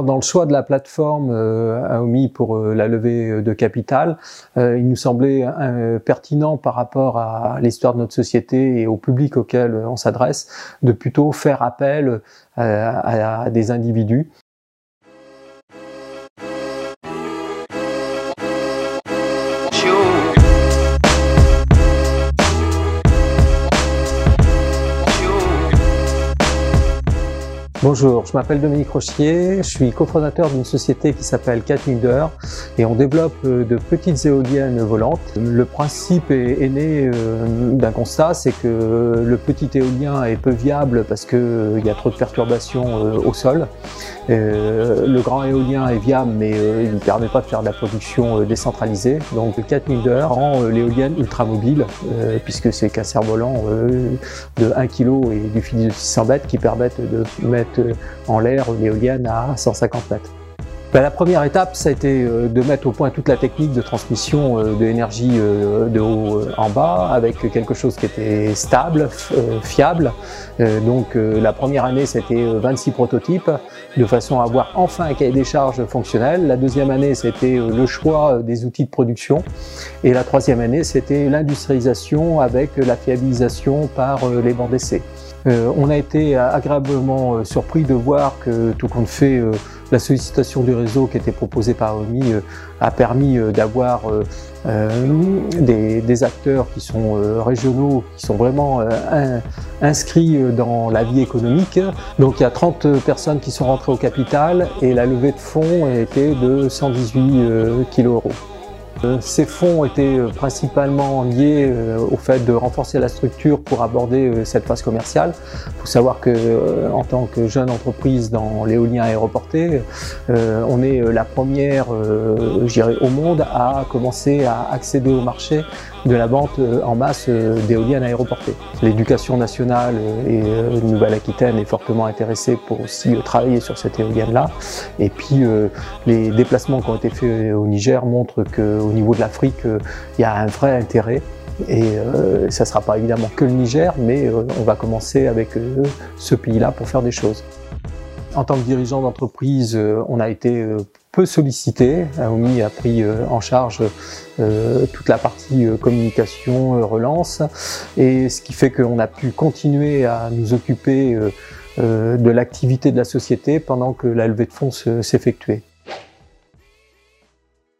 Dans le choix de la plateforme AOMI pour la levée de capital, il nous semblait pertinent par rapport à l'histoire de notre société et au public auquel on s'adresse, de plutôt faire appel à des individus. Bonjour, je m'appelle Dominique Rochier, je suis cofondateur d'une société qui s'appelle Catnuder et on développe de petites éoliennes volantes. Le principe est né d'un constat, c'est que le petit éolien est peu viable parce qu'il y a trop de perturbations au sol. Le grand éolien est viable mais il ne permet pas de faire de la production décentralisée. Donc Catnuder rend l'éolienne ultra mobile puisque c'est qu'un cerf-volant de 1 kg et du fil de 600 mètres qui permettent de mettre en l'air l'éolienne à 150 mètres. La première étape, ça a été de mettre au point toute la technique de transmission de l'énergie de haut en bas avec quelque chose qui était stable, fiable. Donc la première année, c'était 26 prototypes de façon à avoir enfin un cahier des charges fonctionnel. La deuxième année, c'était le choix des outils de production. Et la troisième année, c'était l'industrialisation avec la fiabilisation par les bancs d'essai. On a été agréablement surpris de voir que tout compte fait, la sollicitation du réseau qui était proposée par AOMI a permis d'avoir des acteurs qui sont régionaux, qui sont vraiment inscrits dans la vie économique. Donc il y a 30 personnes qui sont rentrées au capital et la levée de fonds était de 118 kg €. Ces fonds étaient principalement liés au fait de renforcer la structure pour aborder cette phase commerciale. Il faut savoir que en tant que jeune entreprise dans l'éolien aéroporté, on est la première, je dirais, au monde à commencer à accéder au marché de la vente en masse d'éoliennes aéroportées. L'éducation nationale et Nouvelle-Aquitaine est fortement intéressée pour aussi travailler sur cette éolienne-là. Et puis les déplacements qui ont été faits au Niger montrent qu'au niveau de l'Afrique, il y a un vrai intérêt. Et ça ne sera pas évidemment que le Niger, mais on va commencer avec ce pays-là pour faire des choses. En tant que dirigeant d'entreprise, on a été peu sollicité. AOMI a pris en charge toute la partie communication, relance, et ce qui fait qu'on a pu continuer à nous occuper de l'activité de la société pendant que la levée de fonds s'effectuait.